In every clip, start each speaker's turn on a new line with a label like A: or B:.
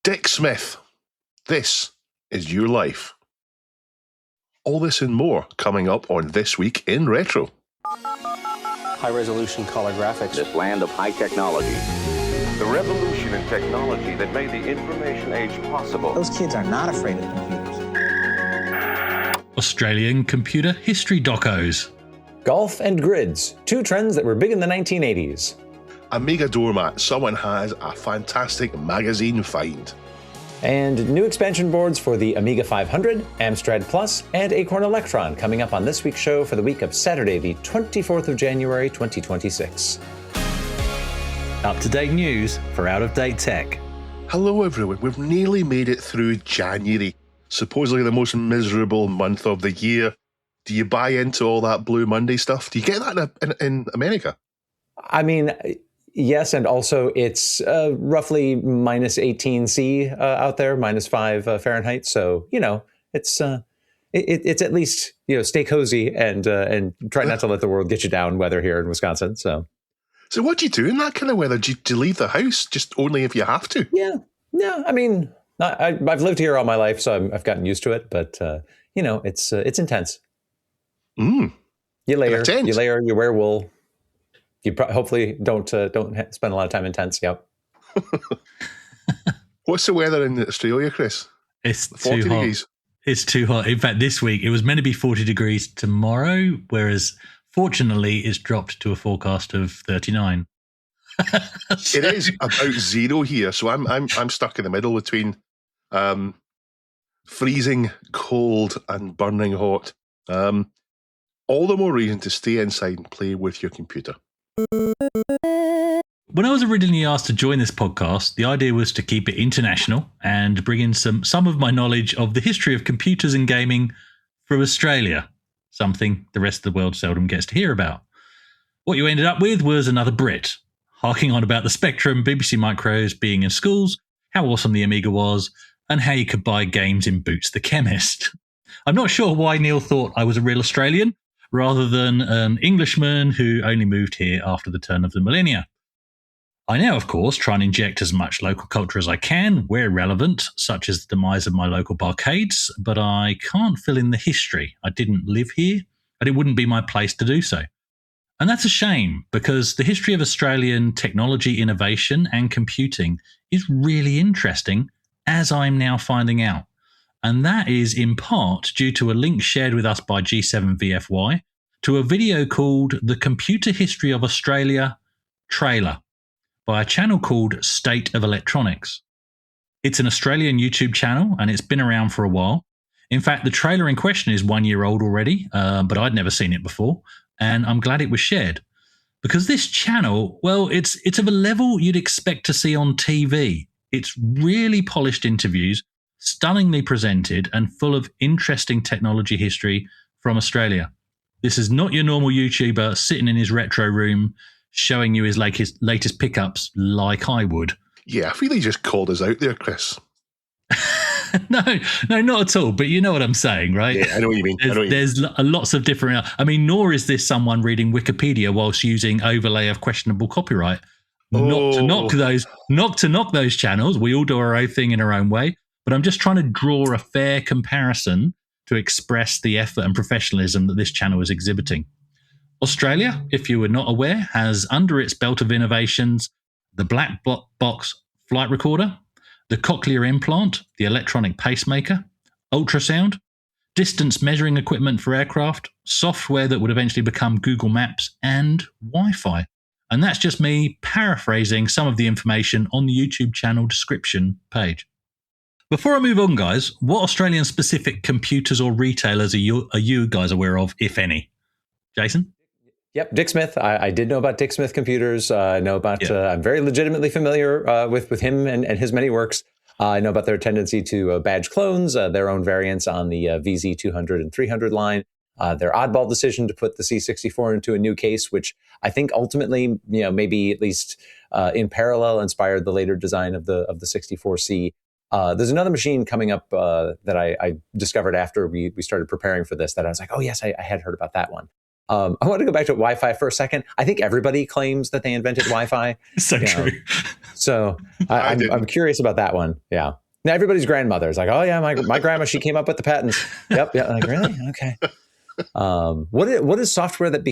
A: Dick Smith, this is your life. All this and more coming up on This Week in Retro.
B: High-resolution color graphics.
C: This land of high technology.
D: The revolution in technology that made the information age possible.
E: Those kids are not afraid of computers.
F: Australian computer history docos.
B: Golf and grids, two trends that were big in the 1980s.
A: Amiga Doormat, someone has a fantastic magazine find.
B: And new expansion boards for the Amiga 500, Amstrad Plus, and Acorn Electron coming up on this week's show for the week of Saturday, the 24th of January, 2026.
F: Up-to-date news for out-of-date tech.
A: Hello everyone, we've nearly made it through January, supposedly the most miserable month of the year. Do you buy into all that Blue Monday stuff? Do you get that in America?
B: I mean, yes, and also it's roughly minus 18 C out there, minus 5 Fahrenheit. So, it's at least, stay cozy and try not to let the world get you down weather here in Wisconsin. So
A: what do you do in that kind of weather? Do you leave the house just only if you have to?
B: Yeah. No, I mean, I've lived here all my life, so I've gotten used to it. But, it's intense.
A: Mm.
B: You layer, you wear wool. You hopefully don't spend a lot of time in tents. Yep.
A: What's the weather in Australia, Chris?
F: It's
A: 40
F: too hot.
A: degrees.
F: It's too hot. In fact, this week it was meant to be 40 degrees tomorrow, whereas fortunately it's dropped to a forecast of 39.
A: It is about zero here, so I'm stuck in the middle between freezing cold and burning hot. All the more reason to stay inside and play with your computer.
F: When I was originally asked to join this podcast, the idea was to keep it international and bring in some of my knowledge of the history of computers and gaming from Australia, something the rest of the world seldom gets to hear about. What you ended up with was another Brit, harking on about the Spectrum, BBC Micros being in schools, how awesome the Amiga was, and how you could buy games in Boots the Chemist. I'm not sure why Neil thought I was a real Australian, rather than an Englishman who only moved here after the turn of the millennia. I now, of course, try and inject as much local culture as I can, where relevant, such as the demise of my local barcades, but I can't fill in the history. I didn't live here, and it wouldn't be my place to do so. And that's a shame, because the history of Australian technology innovation and computing is really interesting, as I'm now finding out. And that is in part due to a link shared with us by G7VFY to a video called The Computer History of Australia Trailer by a channel called State of Electronics. It's an Australian YouTube channel and it's been around for a while. In fact, the trailer in question is 1 year old already, but I'd never seen it before, and I'm glad it was shared. Because this channel, well, it's of a level you'd expect to see on TV. It's really polished interviews, stunningly presented, and full of interesting technology history from Australia. This is not your normal YouTuber sitting in his retro room showing you his latest pickups like I would.
A: Yeah, I feel he just called us out there, Chris.
F: No, not at all. But you know what I'm saying, right?
A: Yeah, I know what you mean.
F: There's lots of different... I mean, nor is this someone reading Wikipedia whilst using overlay of questionable copyright. Not to knock those channels. We all do our own thing in our own way. But I'm just trying to draw a fair comparison to express the effort and professionalism that this channel is exhibiting. Australia, if you were not aware, has under its belt of innovations the black box flight recorder, the cochlear implant, the electronic pacemaker, ultrasound, distance measuring equipment for aircraft, software that would eventually become Google Maps, and Wi-Fi. And that's just me paraphrasing some of the information on the YouTube channel description page. Before I move on, guys, what Australian-specific computers or retailers are you guys aware of, if any? Jason?
B: Yep, Dick Smith. I did know about Dick Smith computers. I know about. I'm very legitimately familiar with him and his many works. I know about their tendency to badge clones, their own variants on the VZ200 and 300 line. Their oddball decision to put the C64 into a new case, which I think ultimately, maybe at least in parallel, inspired the later design of the 64C. There's another machine coming up that I discovered after we started preparing for this that I was like, oh yes, I had heard about that one. I want to go back to Wi-Fi for a second. I think everybody claims that they invented Wi-Fi.
F: So true.
B: So I'm curious about that one. Yeah. Now everybody's grandmother is like, oh yeah, my grandma, she came up with the patents. Yep. Yeah. Like, really? Okay. What does software that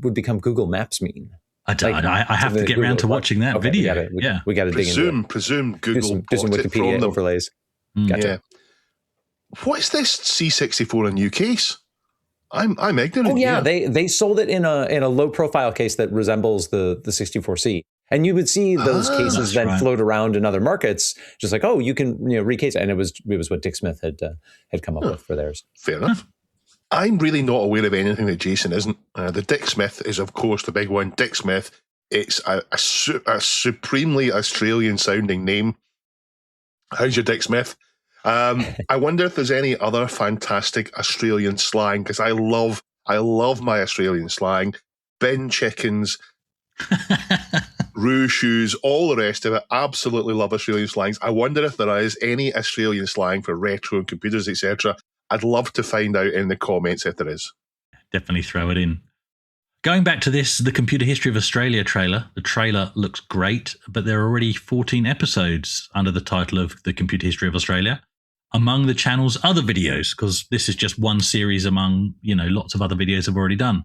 B: would become Google Maps mean?
F: I don't know. I have to get around to watching that video.
B: We got to dig into it.
A: Presume Google
B: do some Wikipedia overlays. Gotcha.
A: Yeah. What is this C64 in new case? I'm ignorant.
B: Oh yeah, they sold it in a low profile case that resembles the 64C, and you would see those cases then float around in other markets, just like, oh, you can recase it. And it was what Dick Smith had come up with for theirs.
A: Fair enough. I'm really not aware of anything that Jason isn't. The Dick Smith is, of course, the big one. Dick Smith. It's a supremely Australian sounding name. How's your Dick Smith? I wonder if there's any other fantastic Australian slang, because I love my Australian slang. Bin chickens, roo shoes, all the rest of it. Absolutely love Australian slangs. I wonder if there is any Australian slang for retro and computers, etc. I'd love to find out in the comments if there is.
F: Definitely throw it in. Going back to the Computer History of Australia trailer, the trailer looks great, but there are already 14 episodes under the title of the Computer History of Australia among the channel's other videos, because this is just one series among, lots of other videos I've already done.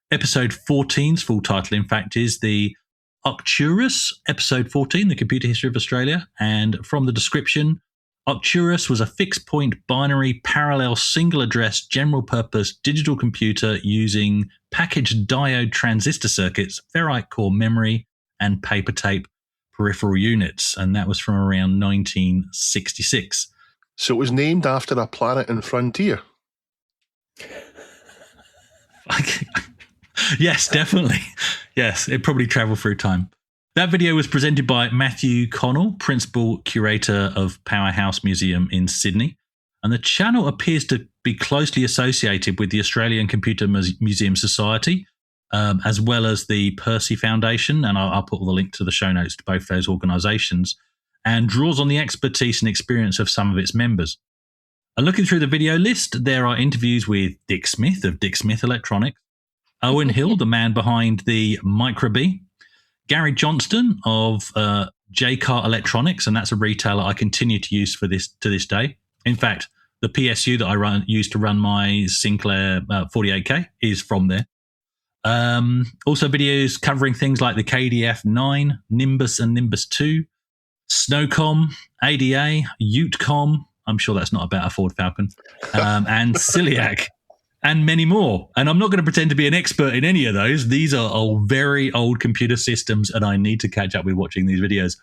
F: Episode 14's full title, in fact, is the Arcturus, Episode 14, the Computer History of Australia. And from the description, Arcturus was a fixed-point binary parallel single-address general-purpose digital computer using packaged diode transistor circuits, ferrite core memory, and paper tape peripheral units. And that was from around 1966.
A: So it was named after a planet in Frontier.
F: Yes, definitely. Yes, it probably traveled through time. That video was presented by Matthew Connell, Principal Curator of Powerhouse Museum in Sydney. And the channel appears to be closely associated with the Australian Computer Museum Society, as well as the Percy Foundation. And I'll put all the link to the show notes to both those organisations, and draws on the expertise and experience of some of its members. And looking through the video list, there are interviews with Dick Smith of Dick Smith Electronics, Owen Hill, the man behind the Microbee, Gary Johnston of J-Car Electronics, and that's a retailer I continue to use to this day. In fact, the PSU that I use to run my Sinclair 48K is from there. Also videos covering things like the KDF-9, Nimbus and Nimbus 2, Snowcom, ADA, UteCom, I'm sure that's not about a Ford Falcon, and Celiac, and many more. And I'm not going to pretend to be an expert in any of those. These are all very old computer systems, and I need to catch up with watching these videos.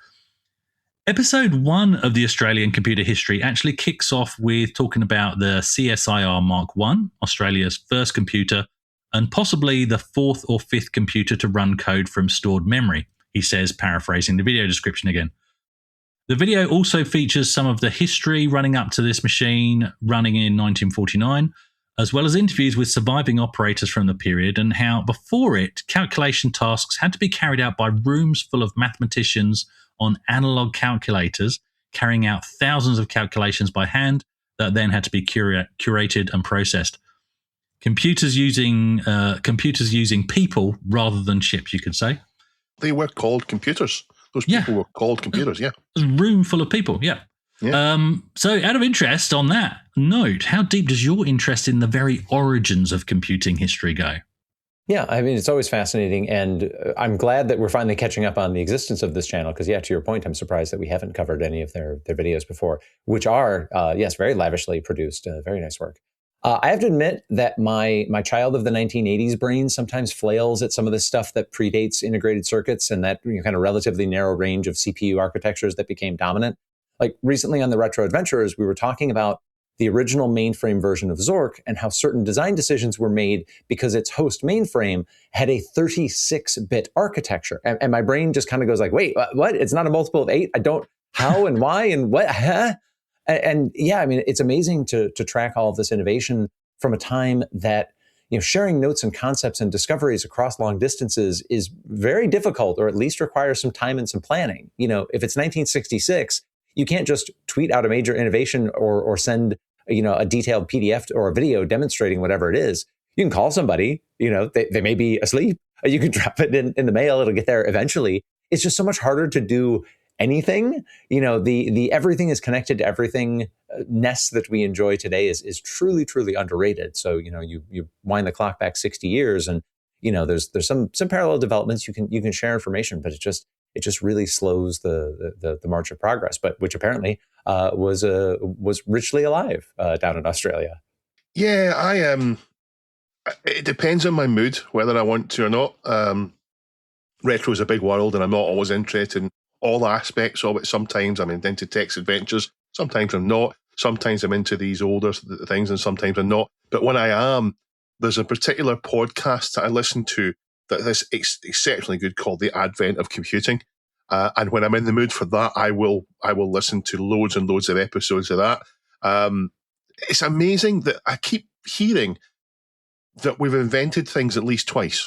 F: Episode 1 of the Australian Computer History actually kicks off with talking about the CSIR Mark I, Australia's first computer, and possibly the 4th or 5th computer to run code from stored memory, he says, paraphrasing the video description again. The video also features some of the history running up to this machine running in 1949, as well as interviews with surviving operators from the period, and how before it, calculation tasks had to be carried out by rooms full of mathematicians on analog calculators, carrying out thousands of calculations by hand that then had to be curated and processed. Computers using people rather than chips, you could say.
A: They were called computers. Those people were called computers, yeah.
F: A room full of people, yeah. So out of interest on that note, how deep does your interest in the very origins of computing history go?
B: Yeah, I mean, it's always fascinating, and I'm glad that we're finally catching up on the existence of this channel, because, to your point, I'm surprised that we haven't covered any of their videos before, which are, very lavishly produced, very nice work. I have to admit that my child of the 1980s brain sometimes flails at some of this stuff that predates integrated circuits and that kind of relatively narrow range of CPU architectures that became dominant. Like recently on the Retro Adventurers, we were talking about the original mainframe version of Zork and how certain design decisions were made because its host mainframe had a 36-bit architecture. And my brain just kind of goes like, wait, what? It's not a multiple of 8? I don't, how and why and what? Huh? And I mean, it's amazing to track all of this innovation from a time that, sharing notes and concepts and discoveries across long distances is very difficult, or at least requires some time and some planning. If it's 1966, you can't just tweet out a major innovation or send, a detailed PDF or a video demonstrating whatever it is. You can call somebody, they may be asleep. You can drop it in the mail. It'll get there eventually. It's just so much harder to do anything. The everything is connected to everything ness that we enjoy today is truly, truly underrated. So, you wind the clock back 60 years and, there's some parallel developments. You can share information, but it just really slows the march of progress, but which apparently was richly alive down in Australia.
A: Yeah, I am. It depends on my mood whether I want to or not. Retro is a big world, and I'm not always interested in all aspects of it. Sometimes I'm into text adventures. Sometimes I'm not. Sometimes I'm into these older things, and sometimes I'm not. But when I am, there's a particular podcast that I listen to that is exceptionally good called The Advent of Computing. And when I'm in the mood for that, I will listen to loads and loads of episodes of that. It's amazing that I keep hearing that we've invented things at least twice.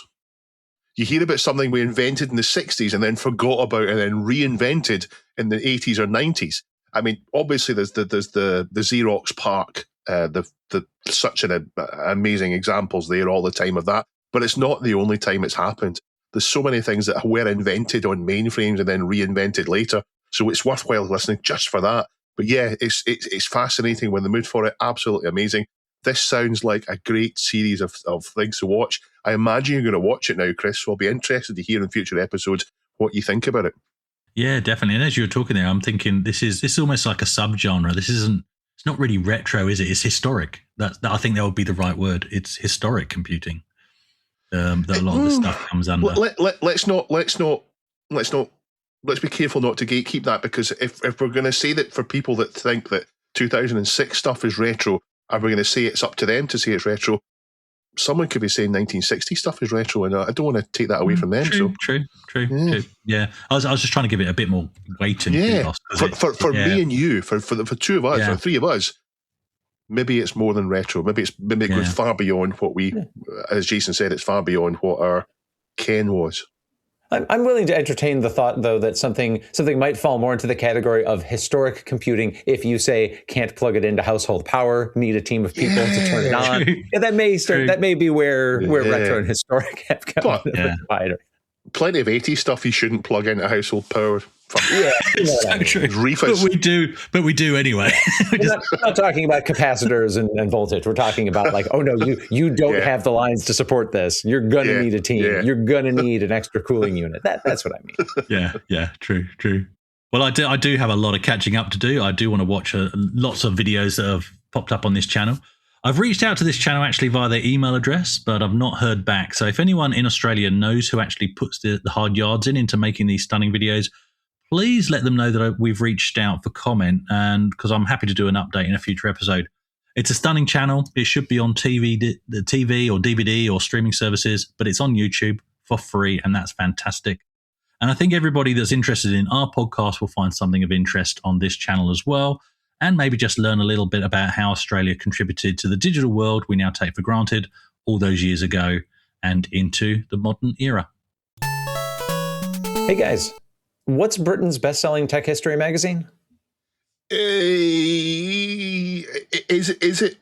A: You hear about something we invented in the 60s and then forgot about and then reinvented in the 80s or 90s. I mean, obviously there's the Xerox PARC, such an amazing examples there all the time of that. But it's not the only time it's happened. There's so many things that were invented on mainframes and then reinvented later. So it's worthwhile listening just for that. But yeah, it's fascinating when the mood for it. Absolutely amazing. This sounds like a great series of things to watch. I imagine you're going to watch it now, Chris, so I'll be interested to hear in future episodes what you think about it.
F: Yeah, definitely. And as you were talking there, I'm thinking this is almost like a subgenre. It's not really retro, is it? It's historic. I think that would be the right word. It's historic computing. That a lot of the stuff comes under.
A: Let's be careful not to gatekeep that, because if we're going to say that for people that think that 2006 stuff is retro, are we going to say it's up to them to say it's retro? Someone could be saying 1960 stuff is retro, and I don't want to take that away from them.
F: True. Yeah, I was just trying to give it a bit more weight and kudos,
A: for me and you, for the two of us, or three of us, maybe it's more than retro. Maybe it goes far beyond what we, as Jason said, it's far beyond what our Ken was.
B: I'm willing to entertain the thought, though, that something might fall more into the category of historic computing if you say can't plug it into household power, need a team of people to turn it on. Yeah, that may be where retro and historic have come wider.
A: Plenty of 80s stuff you shouldn't plug into household power.
B: Yeah,
F: so true. But we do anyway.
B: We're not talking about capacitors and voltage. We're talking about like, oh no, you don't have the lines to support this. You're gonna need a team. Yeah. You're gonna need an extra cooling unit. That's what I mean.
F: Yeah, true. Well, I do have a lot of catching up to do. I do want to watch lots of videos that have popped up on this channel. I've reached out to this channel actually via their email address, but I've not heard back. So if anyone in Australia knows who actually puts the hard yards into making these stunning videos, please let them know that we've reached out for comment, and because I'm happy to do an update in a future episode. It's a stunning channel. It should be on TV or DVD or streaming services, but it's on YouTube for free, and that's fantastic. And I think everybody that's interested in our podcast will find something of interest on this channel as well, and maybe just learn a little bit about how Australia contributed to the digital world we now take for granted all those years ago and into the modern era.
B: Hey guys, what's Britain's best-selling tech history magazine?
A: Is it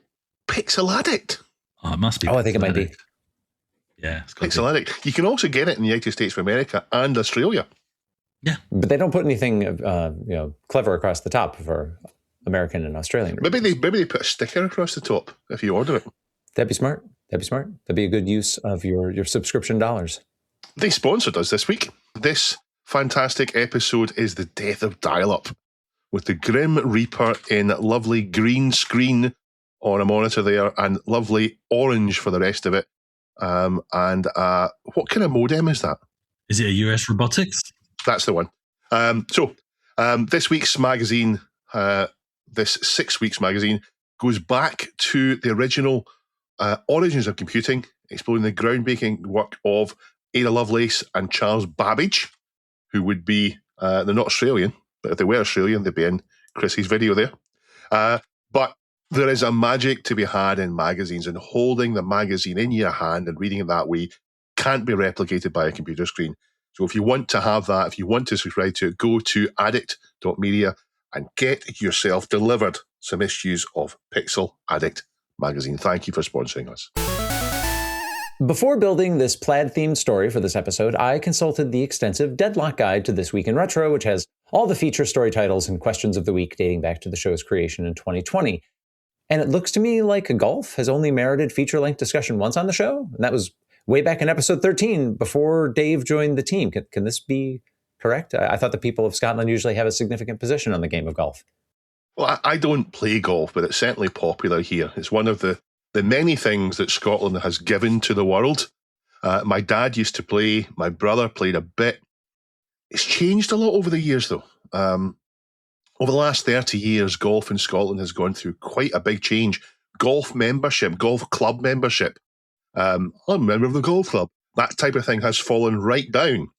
A: Pixel Addict?
F: Oh, it must be.
B: Oh, I think it might be.
F: Yeah, it's
A: Pixel Addict. You can also get it in the United States of America and Australia.
B: Yeah, but they don't put anything, clever across the top for American and Australian.
A: Maybe they put a sticker across the top if you order it.
B: That'd be smart. That'd be a good use of your subscription dollars.
A: They sponsored us this week. This fantastic episode is the death of dial-up, with the Grim Reaper in lovely green screen on a monitor there and lovely orange for the rest of it. And what kind of modem is that?
F: Is it a US Robotics?
A: That's the one. So this week's magazine, this 6 weeks magazine, goes back to the original origins of computing, exploring the groundbreaking work of Ada Lovelace and Charles Babbage, who would be, they're not Australian, but if they were Australian, they'd be in Chrissy's video there. But there is a magic to be had in magazines, and holding the magazine in your hand and reading it that way can't be replicated by a computer screen. So if you want to have that, if you want to subscribe to it, go to addict.media and get yourself delivered some issues of Pixel Addict magazine. Thank you for sponsoring us.
B: Before building this plaid-themed story for this episode, I consulted the extensive Deadlock Guide to This Week in Retro, which has all the feature story titles and questions of the week dating back to the show's creation in 2020. And it looks to me like golf has only merited feature-length discussion once on the show, and that was way back in episode 13, before Dave joined the team. Can this be correct? I thought the people of Scotland usually have a significant position on the game of golf.
A: Well, I don't play golf, but it's certainly popular here. It's one of the many things that Scotland has given to the world. My dad used to play. My brother played a bit. It's changed a lot over the years, though. Over the last 30 years, golf in Scotland has gone through quite a big change. Golf membership, golf club membership. I'm a member of the golf club. That type of thing has fallen right down.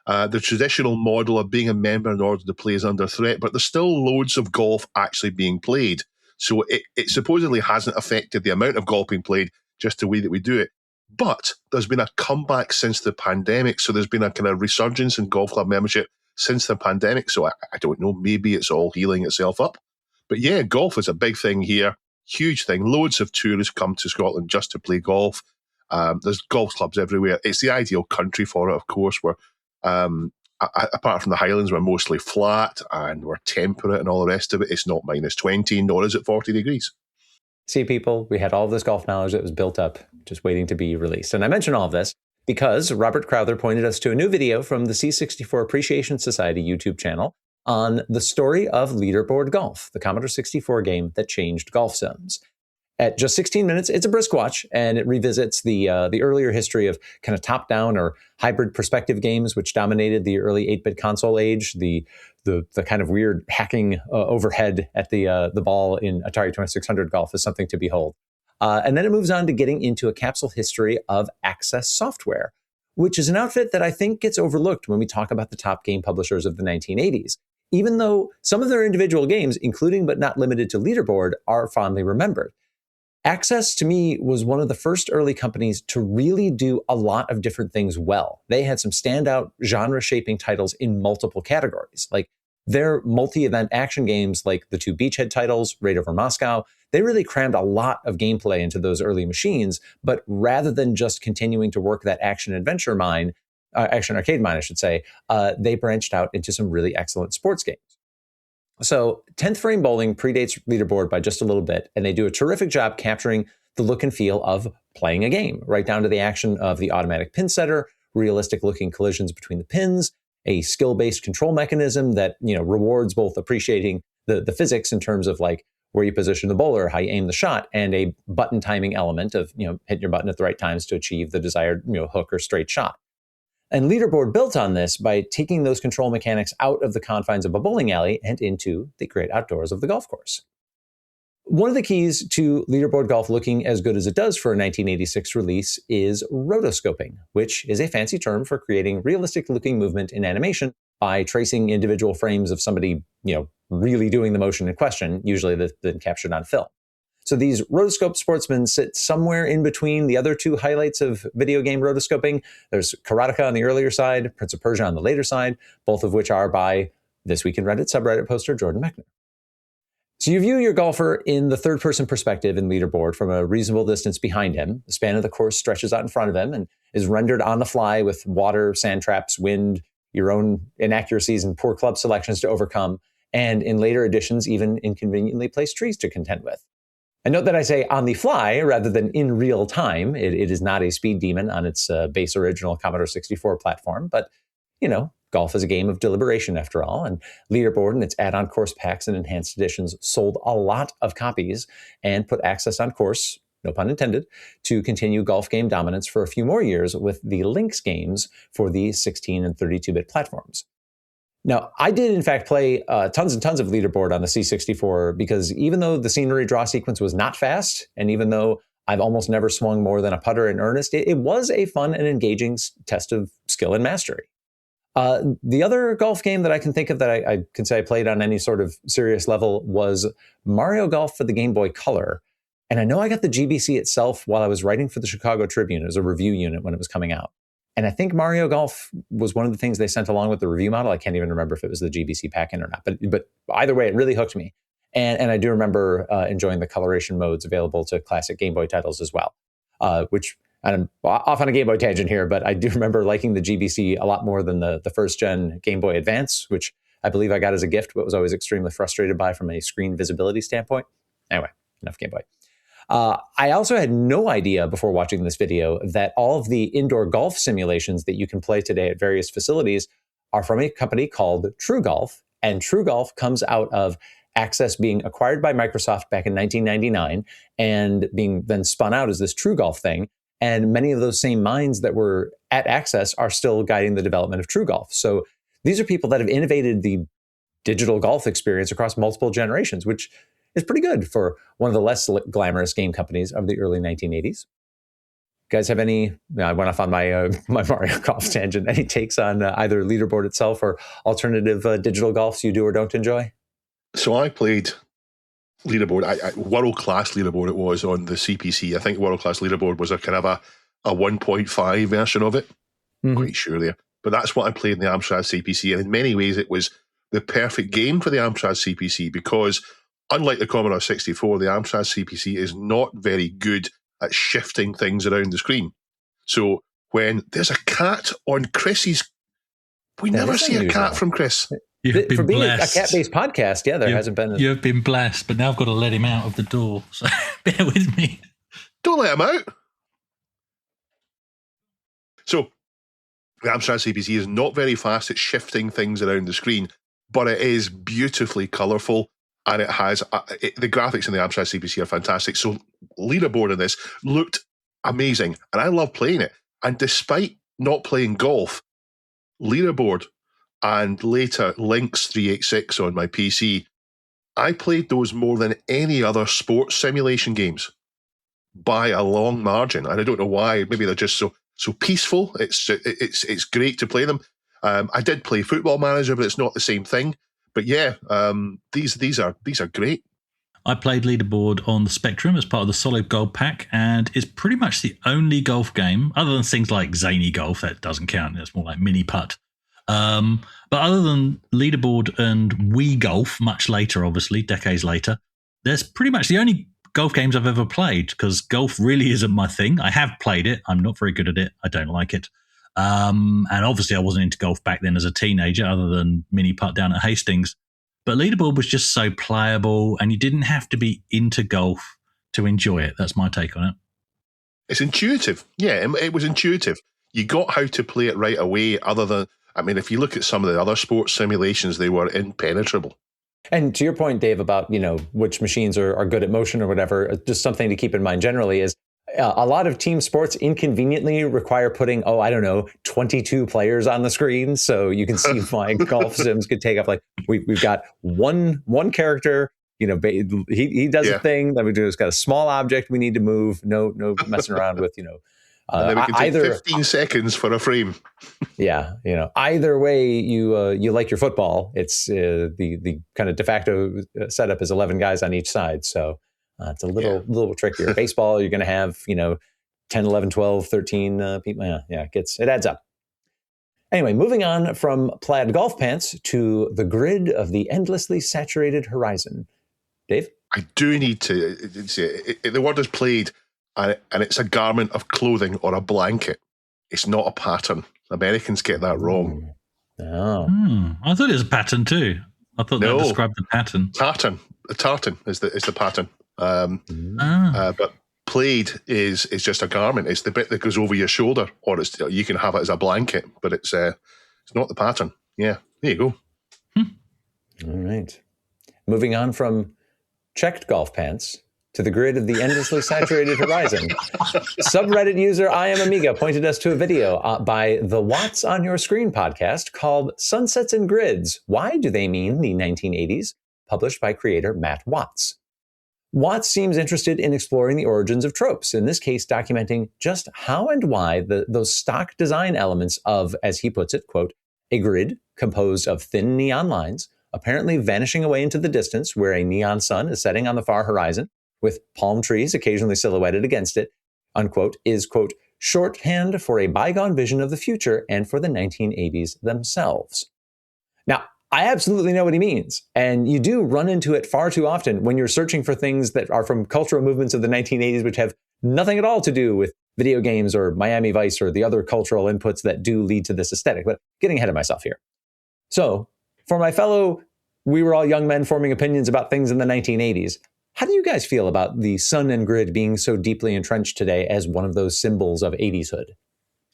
A: The traditional model of being a member in order to play is under threat, but there's still loads of golf actually being played. So it supposedly hasn't affected the amount of golf being played, just the way that we do it. But there's been a comeback since the pandemic. So there's been a kind of resurgence in golf club membership since the pandemic. So I don't know, maybe it's all healing itself up. But yeah, golf is a big thing here. Huge thing. Loads of tourists come to Scotland just to play golf. There's golf clubs everywhere. It's the ideal country for it, of course, where apart from the Highlands, we're mostly flat and we're temperate and all the rest of it. It's not -20, nor is it 40 degrees.
B: See, people, we had all of this golf knowledge that was built up, just waiting to be released. And I mention all of this because Robert Crowther pointed us to a new video from the C64 Appreciation Society YouTube channel on the story of Leaderboard Golf, the Commodore 64 game that changed golf sims. At just 16 minutes, it's a brisk watch, and it revisits the earlier history of kind of top-down or hybrid perspective games, which dominated the early 8-bit console age. The kind of weird hacking overhead at the ball in Atari 2600 Golf is something to behold. And then it moves on to getting into a capsule history of Access Software, which is an outfit that I think gets overlooked when we talk about the top game publishers of the 1980s, even though some of their individual games, including but not limited to Leaderboard, are fondly remembered. Access, to me, was one of the first early companies to really do a lot of different things well. They had some standout genre-shaping titles in multiple categories. Like their multi-event action games, like the two Beachhead titles, Raid Over Moscow, they really crammed a lot of gameplay into those early machines, but rather than just continuing to work that action-adventure mine, action-arcade mine, I should say, they branched out into some really excellent sports games. So 10th Frame Bowling predates Leaderboard by just a little bit, and they do a terrific job capturing the look and feel of playing a game, right down to the action of the automatic pin setter, realistic-looking collisions between the pins, a skill-based control mechanism that rewards both appreciating the physics in terms of like where you position the bowler, how you aim the shot, and a button timing element of hitting your button at the right times to achieve the desired hook or straight shot. And Leaderboard built on this by taking those control mechanics out of the confines of a bowling alley and into the great outdoors of the golf course. One of the keys to Leaderboard Golf looking as good as it does for a 1986 release is rotoscoping, which is a fancy term for creating realistic-looking movement in animation by tracing individual frames of somebody, really doing the motion in question, usually that's been captured on film. So these rotoscope sportsmen sit somewhere in between the other two highlights of video game rotoscoping. There's Karateka on the earlier side, Prince of Persia on the later side, both of which are by This Week in Reddit subreddit poster Jordan Mechner. So you view your golfer in the third-person perspective in Leaderboard from a reasonable distance behind him. The span of the course stretches out in front of him and is rendered on the fly with water, sand traps, wind, your own inaccuracies and poor club selections to overcome, and in later editions, even inconveniently placed trees to contend with. And note that I say on the fly rather than in real time. It is not a speed demon on its base original Commodore 64 platform, but, golf is a game of deliberation after all, and Leaderboard and its add-on course packs and enhanced editions sold a lot of copies and put Access on course, no pun intended, to continue golf game dominance for a few more years with the Lynx games for the 16 and 32-bit platforms. Now, I did, in fact, play tons and tons of Leaderboard on the C64 because even though the scenery draw sequence was not fast, and even though I've almost never swung more than a putter in earnest, it was a fun and engaging test of skill and mastery. The other golf game that I can think of that I can say I played on any sort of serious level was Mario Golf for the Game Boy Color. And I know I got the GBC itself while I was writing for the Chicago Tribune as a review unit when it was coming out. And I think Mario Golf was one of the things they sent along with the review model. I can't even remember if it was the GBC pack-in or not. But either way, it really hooked me. And I do remember enjoying the coloration modes available to classic Game Boy titles as well, which and I'm off on a Game Boy tangent here, but I do remember liking the GBC a lot more than the first gen Game Boy Advance, which I believe I got as a gift, but was always extremely frustrated by from a screen visibility standpoint. Anyway, enough Game Boy. I also had no idea before watching this video that all of the indoor golf simulations that you can play today at various facilities are from a company called True Golf. And True Golf comes out of Access being acquired by Microsoft back in 1999 and being then spun out as this True Golf thing. And many of those same minds that were at Access are still guiding the development of True Golf. So these are people that have innovated the digital golf experience across multiple generations, which is pretty good for one of the less glamorous game companies of the early 1980s. Guys have any, I went off on my my Mario Golf tangent, any takes on either leaderboard itself or alternative digital golfs you do or don't enjoy?
A: So I played leaderboard, world-class leaderboard it was on the CPC. I think world-class leaderboard was a kind of a 1.5 version of it. Quite sure there. But that's what I played in the Amstrad CPC. And in many ways, it was the perfect game for the Amstrad CPC because unlike the Commodore 64, the Amstrad CPC is not very good at shifting things around the screen. So when there's a cat on Chris's, we never see a cat from Chris.
B: For being a cat-based podcast, yeah, there hasn't been.
F: You've been blessed, but now I've got to let him out of the door. So bear with me.
A: Don't let him out. So the Amstrad CPC is not very fast at shifting things around the screen, but it is beautifully colourful. And it has the graphics in the Amstrad CPC are fantastic. So leaderboard in this looked amazing, and I love playing it. And despite not playing golf, leaderboard and later Lynx 386 on my PC, I played those more than any other sports simulation games by a long margin. And I don't know why. Maybe they're just so peaceful. It's great to play them. I did play Football Manager, but it's not the same thing. But yeah, these are great.
F: I played leaderboard on the Spectrum as part of the Solid Gold pack, and it's pretty much the only golf game, other than things like Zany Golf, that doesn't count. It's more like mini putt. But other than leaderboard and Wii Golf, much later, obviously, decades later, there's pretty much the only golf games I've ever played because golf really isn't my thing. I have played it. I'm not very good at it. I don't like it. And obviously I wasn't into golf back then as a teenager other than mini putt down at Hastings. But leaderboard was just so playable and you didn't have to be into golf to enjoy it. That's my take on it.
A: It's intuitive. Yeah, it was intuitive. You got how to play it right away other than, I mean, if you look at some of the other sports simulations, they were impenetrable.
B: And to your point, Dave, about, which machines are good at motion or whatever, just something to keep in mind generally is a lot of team sports inconveniently require putting, 22 players on the screen. So you can see why golf sims could take up, like, we've got one character, he does a thing that we do. It's got a small object we need to move. No messing around with,
A: and then we can take 15 seconds for a frame.
B: Yeah, either way you like your football, it's the kind of de facto setup is 11 guys on each side. So it's a little trickier. Baseball, you're going to have 10, 11, 12, 13 people. Yeah, it adds up. Anyway, moving on from plaid golf pants to the grid of the endlessly saturated horizon. Dave?
A: I do need to say the word is played, and it's a garment of clothing or a blanket. It's not a pattern. Americans get that wrong.
B: Oh.
F: I thought it was a pattern too. I thought that described the pattern.
A: A tartan is the pattern. But plaid is just a garment. It's the bit that goes over your shoulder, or you can have it as a blanket, but it's not the pattern. Yeah, there you go.
B: All right. Moving on from checked golf pants to the grid of the endlessly saturated horizon. Subreddit user I Am Amiga pointed us to a video by the What's on Your Screen podcast called Sunsets and Grids. Why do they mean the 1980s? Published by creator Matt Watts. Watts seems interested in exploring the origins of tropes, in this case documenting just how and why those stock design elements of, as he puts it, quote, a grid composed of thin neon lines, apparently vanishing away into the distance where a neon sun is setting on the far horizon, with palm trees occasionally silhouetted against it, unquote, is, quote, shorthand for a bygone vision of the future and for the 1980s themselves. Now, I absolutely know what he means. And you do run into it far too often when you're searching for things that are from cultural movements of the 1980s, which have nothing at all to do with video games or Miami Vice or the other cultural inputs that do lead to this aesthetic. But getting ahead of myself here. So, for my fellow, we were all young men forming opinions about things in the 1980s. How do you guys feel about the sun and grid being so deeply entrenched today as one of those symbols of 80s hood?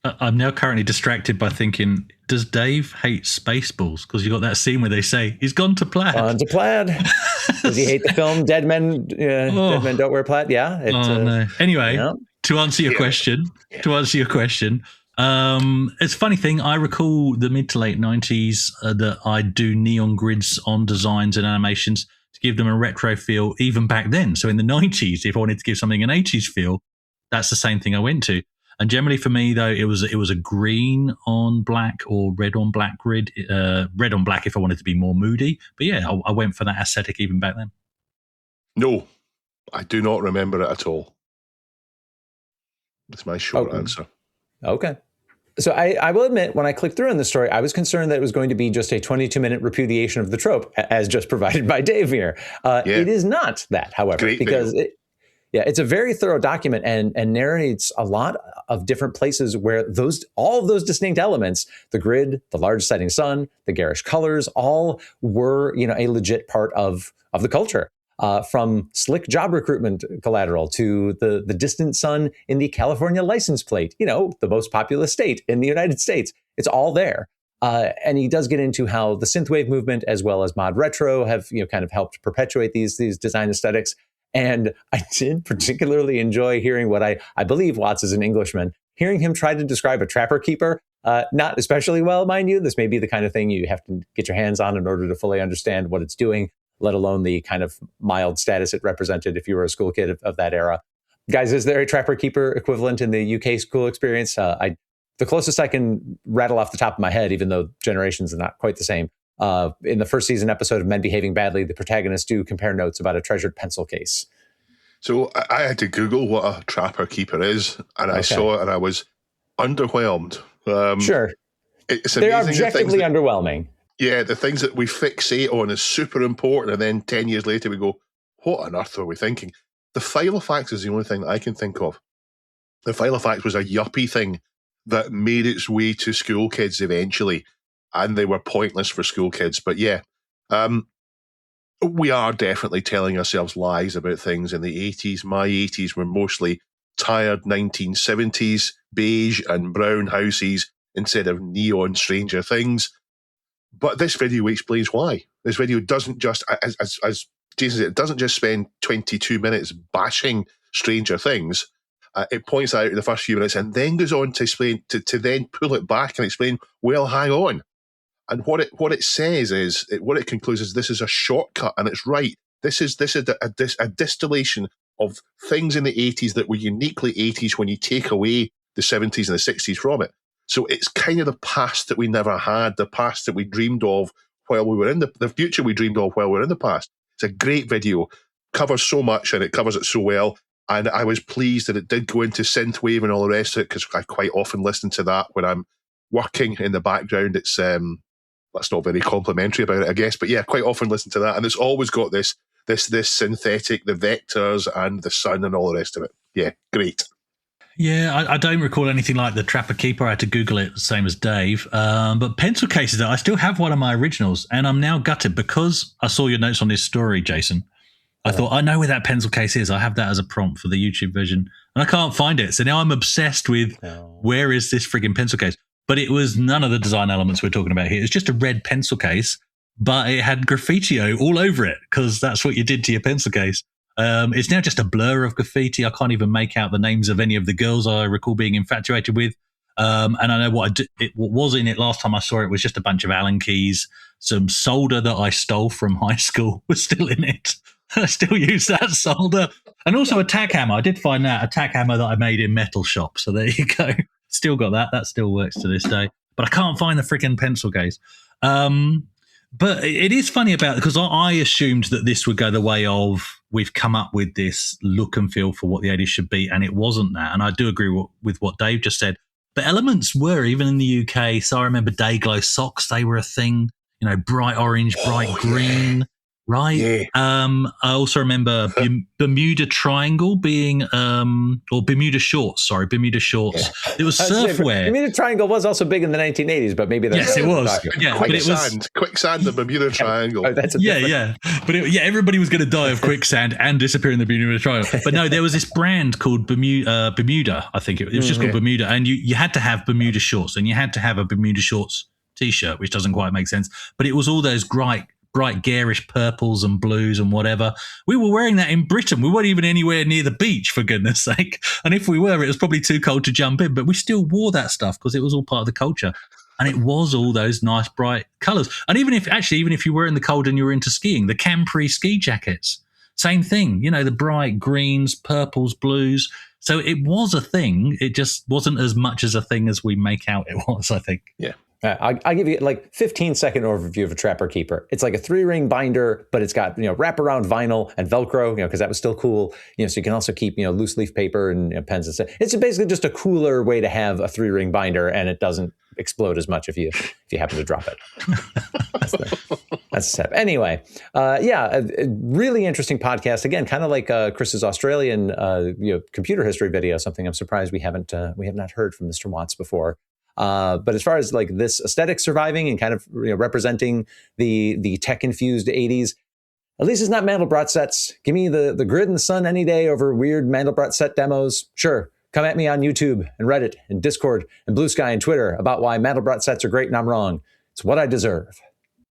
F: I'm now currently distracted by thinking, does Dave hate Spaceballs? Because you got that scene where they say, he's gone to plaid.
B: Gone to plaid. Does he hate the film Dead Men Don't Wear Plaid? Yeah.
F: No. Anyway, to answer your question, it's a funny thing. I recall the mid to late 90s that I do neon grids on designs and animations to give them a retro feel even back then. So in the 90s, if I wanted to give something an 80s feel, that's the same thing I went to. And generally for me, though, it was a green on black or red on black grid, red on black if I wanted to be more moody. But yeah, I went for that aesthetic even back then.
A: No, I do not remember it at all. That's my short answer.
B: Okay. So I will admit, when I clicked through on the story, I was concerned that it was going to be just a 22-minute repudiation of the trope, as just provided by Dave here. It is not that, however, because it's a very thorough document and narrates a lot of different places where all of those distinct elements, the grid, the large setting sun, the garish colors, all were, a legit part of the culture. From slick job recruitment collateral to the distant sun in the California license plate, the most populous state in the United States. It's all there. And he does get into how the synthwave movement as well as mod retro have, kind of helped perpetuate these design aesthetics. And I did particularly enjoy hearing what I believe Watts is an Englishman, hearing him try to describe a trapper keeper, not especially well, mind you. This may be the kind of thing you have to get your hands on in order to fully understand what it's doing, let alone the kind of mild status it represented if you were a school kid of that era. Guys, is there a trapper keeper equivalent in the UK school experience? The closest I can rattle off the top of my head, even though generations are not quite the same. In the first season episode of Men Behaving Badly, the protagonists do compare notes about a treasured pencil case.
A: So I had to Google what a trapper keeper is, and I saw it and I was underwhelmed.
B: Sure. They are objectively underwhelming.
A: Yeah, the things that we fixate on is super important, and then 10 years later we go, what on earth were we thinking? The Filofax is the only thing that I can think of. The Filofax was a yuppie thing that made its way to school kids eventually, and they were pointless for school kids. But yeah, we are definitely telling ourselves lies about things in the 80s. My 80s were mostly tired 1970s, beige and brown houses instead of neon Stranger Things. But this video explains why. This video doesn't just, as Jason said, it doesn't just spend 22 minutes bashing Stranger Things. It points out in the first few minutes and then goes on to explain, to then pull it back and explain, well, hang on. And what it says is, what it concludes is this is a shortcut, and it's right. This is a distillation of things in the 80s that were uniquely 80s when you take away the 70s and the 60s from it. So it's kind of the past that we never had, the past that we dreamed of while we were in the future we dreamed of while we were in the past. It's a great video, covers so much and it covers it so well. And I was pleased that it did go into synthwave and all the rest of it, because I quite often listen to that when I'm working in the background. It's that's not very complimentary about it, I guess, but yeah, quite often listen to that. And it's always got this synthetic, the vectors and the sun and all the rest of it. Yeah, great.
F: Yeah, I don't recall anything like the Trapper Keeper. I had to Google it, same as Dave. But pencil cases, I still have one of my originals, and I'm now gutted because I saw your notes on this story, Jason. I thought, I know where that pencil case is. I have that as a prompt for the YouTube version, and I can't find it. So now I'm obsessed with where is this frigging pencil case? But it was none of the design elements we're talking about here. It's just a red pencil case, but it had graffiti all over it because that's what you did to your pencil case. It's now just a blur of graffiti. I can't even make out the names of any of the girls I recall being infatuated with. And I know what was in it last time I saw it was just a bunch of Allen keys. Some solder that I stole from high school was still in it. I still use that solder. And also a tack hammer. I did find that, a tack hammer that I made in Metal Shop. So there you go. Still got that. That still works to this day. But I can't find the freaking pencil case. But it is funny about it because I assumed that this would go the way of we've come up with this look and feel for what the 80s should be, and it wasn't that. And I do agree with what Dave just said. But elements were, even in the UK. So I remember Dayglow socks, they were a thing. Bright orange, bright green. Right.
A: Yeah.
F: I also remember Bermuda Triangle being, or Bermuda Shorts. Sorry, Bermuda Shorts. It was surfwear.
B: Bermuda Triangle was also big in the 1980s, but maybe that's
F: Yes, it was. Yeah, but it was
A: Quicksand, the Bermuda Triangle.
B: Oh, that's a different-
F: But everybody was going to die of quicksand and disappear in the Bermuda Triangle. But no, there was this brand called Bermuda. I think it was just called Bermuda, and you had to have Bermuda shorts, and you had to have a Bermuda shorts T-shirt, which doesn't quite make sense. But it was all those bright garish purples and blues and whatever. We were wearing that in Britain. We weren't even anywhere near the beach, for goodness sake. And if we were, it was probably too cold to jump in, but we still wore that stuff because it was all part of the culture. And it was all those nice bright colours. And even if you were in the cold and you were into skiing, the Capri ski jackets, same thing, the bright greens, purples, blues. So it was a thing. It just wasn't as much as a thing as we make out it was, I think.
A: Yeah.
B: I'll give you like 15-second overview of a Trapper Keeper. It's like a 3-ring binder, but it's got wraparound vinyl and Velcro, because that was still cool. So you can also keep loose leaf paper and pens and stuff. It's basically just a cooler way to have a 3-ring binder, and it doesn't explode as much if you happen to drop it. That's the step. Anyway, a really interesting podcast. Again, kind of like Chris's Australian computer history video. Something I'm surprised we have not heard from Mr. Watts before. But as far as like this aesthetic surviving and kind of representing the tech infused 80s, at least it's not Mandelbrot sets. Give me the grid and the sun any day over weird Mandelbrot set demos. Sure, come at me on YouTube and Reddit and Discord and Blue Sky and Twitter about why Mandelbrot sets are great and I'm wrong. It's what I deserve.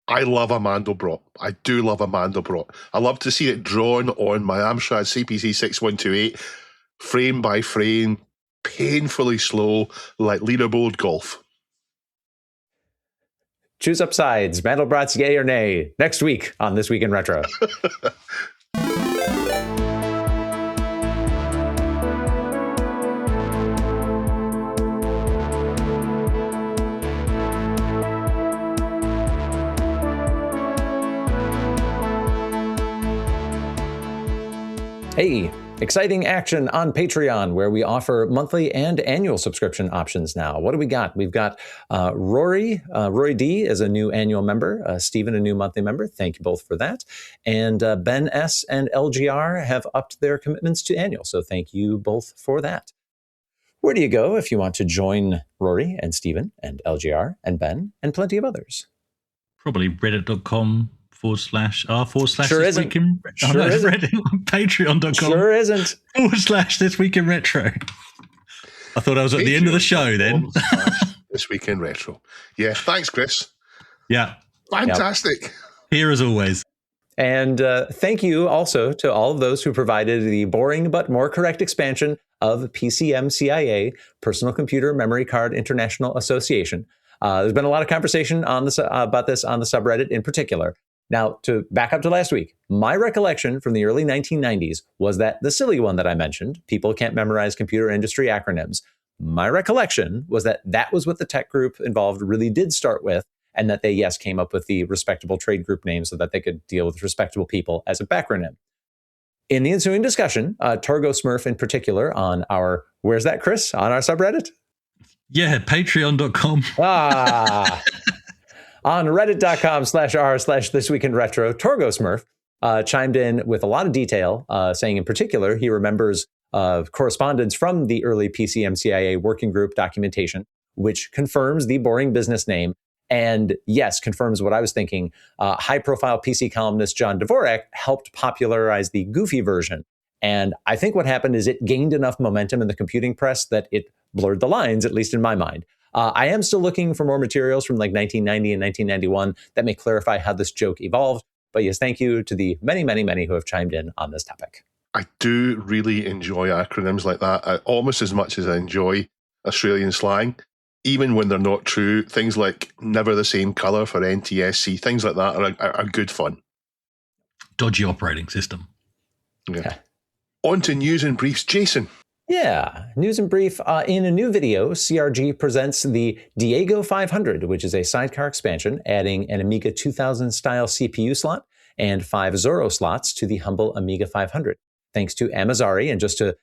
A: I love a Mandelbrot. I do love a Mandelbrot. I love to see it drawn on my Amstrad CPC 6128, frame by frame, painfully slow, like leaderboard golf.
B: Choose up sides. Mandelbrot's yay or nay. Next week on This Week in Retro. Hey, exciting action on Patreon, where we offer monthly and annual subscription options now. What do we got? We've got Rory D is a new annual member, Stephen a new monthly member. Thank you both for that. And Ben S and LGR have upped their commitments to annual, so thank you both for that. Where do you go if you want to join Rory and Stephen and LGR and Ben and plenty of others?
F: Probably reddit.com/r/.
B: Sure
F: This
B: isn't.
F: Week in,
B: Sure isn't.
F: Reddit, patreon.com.
B: Sure isn't.
F: / This Week in Retro. I thought I was at the end of the show then.
A: This Week in Retro. Yeah, thanks, Chris.
F: Yeah.
A: Fantastic.
F: Here as always.
B: And thank you also to all of those who provided the boring but more correct expansion of PCMCIA, Personal Computer Memory Card International Association. There's been a lot of conversation on this about this on the subreddit in particular. Now, to back up to last week, my recollection from the early 1990s was that the silly one that I mentioned, people can't memorize computer industry acronyms, my recollection was that that was what the tech group involved really did start with, and that they, yes, came up with the respectable trade group name so that they could deal with respectable people as a backronym. In the ensuing discussion, Torgo Smurf in particular on our, where's that, Chris? On our subreddit?
F: Yeah, patreon.com.
B: On reddit.com/r/thisweekinretro, Torgo Smurf chimed in with a lot of detail, saying in particular he remembers correspondence from the early PCMCIA working group documentation, which confirms the boring business name. And yes, confirms what I was thinking. High-profile PC columnist John Dvorak helped popularize the Goofy version. And I think what happened is it gained enough momentum in the computing press that it blurred the lines, at least in my mind. I am still looking for more materials from like 1990 and 1991 that may clarify how this joke evolved. But yes, thank you to the many, many, many who have chimed in on this topic.
A: I do really enjoy acronyms like that, almost as much as I enjoy Australian slang, even when they're not true. Things like never the same colour for NTSC, things like that are good fun.
F: Dodgy operating system.
A: Yeah. On to news and briefs. Jason.
B: Yeah, news and brief. In a new video, CRG presents the Diego 500, which is a sidecar expansion, adding an Amiga 2000 style CPU slot and 5 Zorro slots to the humble Amiga 500. Thanks to Amazari. And just to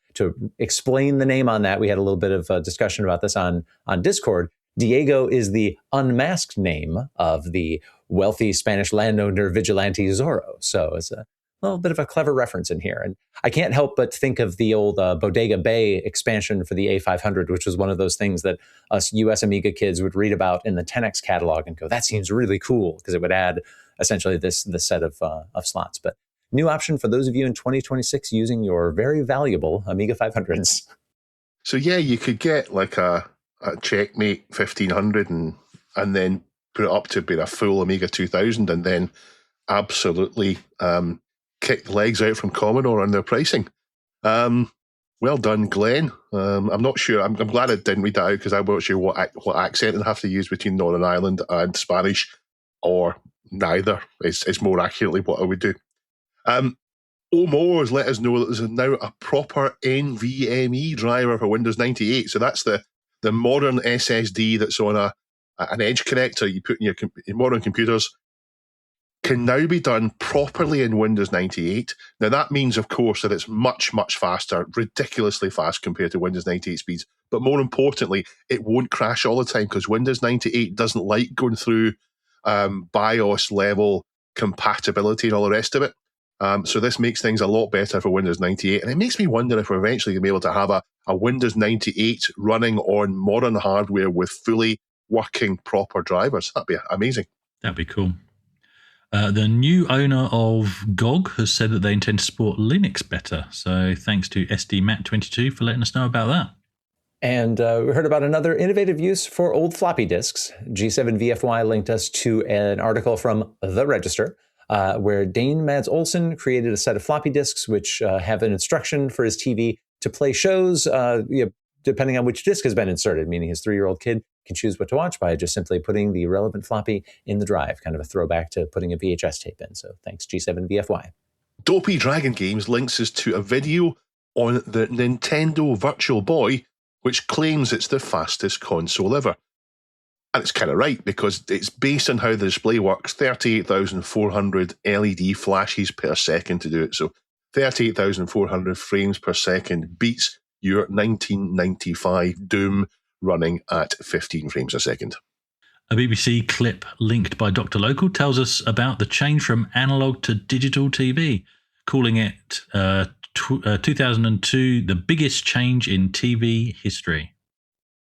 B: explain the name on that, we had a little bit of a discussion about this on Discord. Diego is the unmasked name of the wealthy Spanish landowner vigilante Zorro. So it's a little bit of a clever reference in here. And I can't help but think of the old Bodega Bay expansion for the A500, which was one of those things that us US Amiga kids would read about in the 10X catalog and go, that seems really cool, because it would add essentially this set of slots. But new option for those of you in 2026 using your very valuable Amiga 500s.
A: So yeah, you could get like a Checkmate 1500 and then put it up to be a full Amiga 2000 and then absolutely kick the legs out from Commodore on their pricing. Well done, Glenn. I'm not sure. I'm glad I didn't read that out because I'm not sure what accent I'd have to use between Northern Ireland and Spanish, or neither is more accurately what I would do. Omo has let us know that there's now a proper NVMe driver for Windows 98. So that's the modern SSD that's on an edge connector you put in your modern computers, can now be done properly in Windows 98. Now that means, of course, that it's much, much faster, ridiculously fast compared to Windows 98 speeds. But more importantly, it won't crash all the time because Windows 98 doesn't like going through BIOS level compatibility and all the rest of it. So this makes things a lot better for Windows 98. And it makes me wonder if we're eventually going to be able to have a Windows 98 running on modern hardware with fully working proper drivers. That'd be amazing.
F: That'd be cool. The new owner of GOG has said that they intend to support Linux better. So thanks to SDMat22 for letting us know about that.
B: And we heard about another innovative use for old floppy disks. G7VFY linked us to an article from The Register, where Dane Mads Olsen created a set of floppy disks which have an instruction for his TV to play shows, depending on which disk has been inserted, meaning his 3-year-old kid can choose what to watch by just simply putting the relevant floppy in the drive, kind of a throwback to putting a VHS tape in. So thanks, G7VFY.
A: Dopey Dragon Games links us to a video on the Nintendo Virtual Boy, which claims it's the fastest console ever. And it's kind of right, because it's based on how the display works, 38,400 LED flashes per second to do it. So 38,400 frames per second beats your 1995 Doom running at 15 frames a second.
F: A BBC clip linked by Dr. Local tells us about the change from analog to digital TV, calling it 2002 the biggest change in TV history.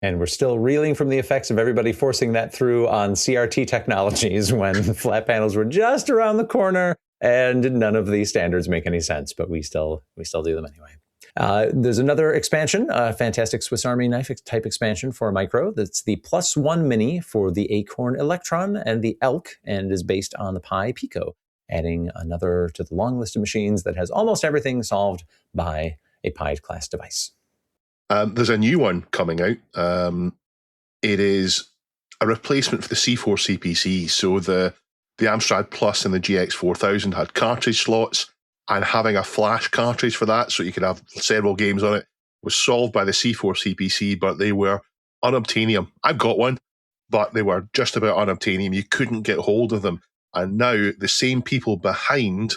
B: And we're still reeling from the effects of everybody forcing that through on CRT technologies when flat panels were just around the corner and none of these standards make any sense, but we still do them anyway. There's another expansion, a fantastic Swiss Army knife type expansion for Micro. That's the +1 Mini for the Acorn Electron and the Elk, and is based on the Pi Pico, adding another to the long list of machines that has almost everything solved by a Pi class device.
A: There's a new one coming out. It is a replacement for the C4 CPC. So the Amstrad Plus and the GX4000 had cartridge slots, and having a flash cartridge for that, so you could have several games on it, was solved by the C4 CPC, but they were unobtainium. I've got one, but they were just about unobtainium. You couldn't get hold of them. And now the same people behind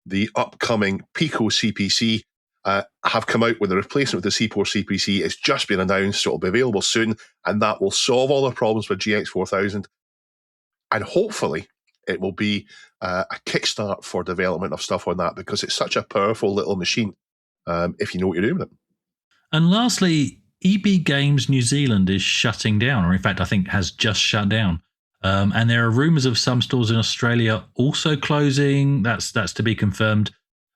A: the upcoming Pico CPC have come out with a replacement with the C4 CPC. It's just been announced, so it'll be available soon, and that will solve all the problems for GX4000. And hopefully it will be a kickstart for development of stuff on that, because it's such a powerful little machine if you know what you're doing with it.
F: And lastly, EB Games New Zealand is shutting down, or in fact I think has just shut down. And there are rumours of some stores in Australia also closing. That's to be confirmed.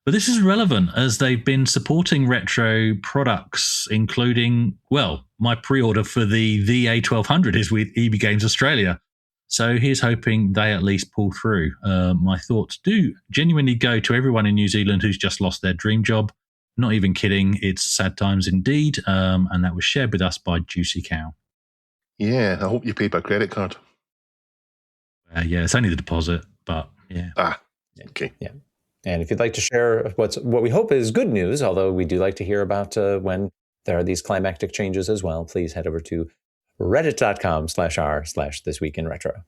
F: But this is relevant as they've been supporting retro products, including, well, my pre-order for the A1200 is with EB Games Australia. So here's hoping they at least pull through. My thoughts do genuinely go to everyone in New Zealand who's just lost their dream job. Not even kidding. It's sad times indeed. And that was shared with us by Juicy Cow.
A: Yeah, I hope you paid by credit card.
F: Yeah, it's only the deposit, but yeah.
A: Okay.
B: Yeah. And if you'd like to share what we hope is good news, although we do like to hear about when there are these climactic changes as well, please head over to reddit.com/r/thisweekinretro.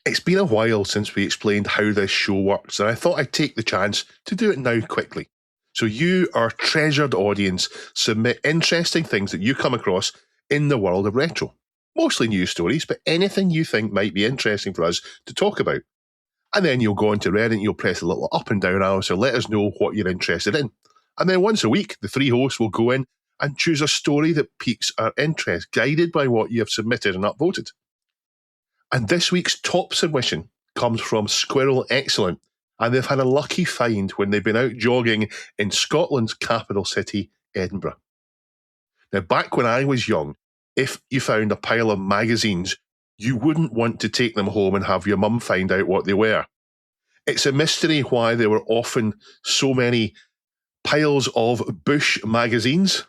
A: It's been a while since we explained how this show works, and I thought I'd take the chance to do it now quickly. So you, our treasured audience, submit interesting things that you come across in the world of retro. mostly news stories, but anything you think might be interesting for us to talk about. And then you'll go onto Reddit, you'll press a little up and down arrow, so let us know what you're interested in. And then once a week, the three hosts will go in and choose a story that piques our interest, guided by what you have submitted and upvoted. And this week's top submission comes from Squirrel Excellent, and they've had a lucky find when they've been out jogging in Scotland's capital city, Edinburgh. Now, back when I was young, if you found a pile of magazines, you wouldn't want to take them home and have your mum find out what they were. It's a mystery why there were often so many piles of Bush magazines.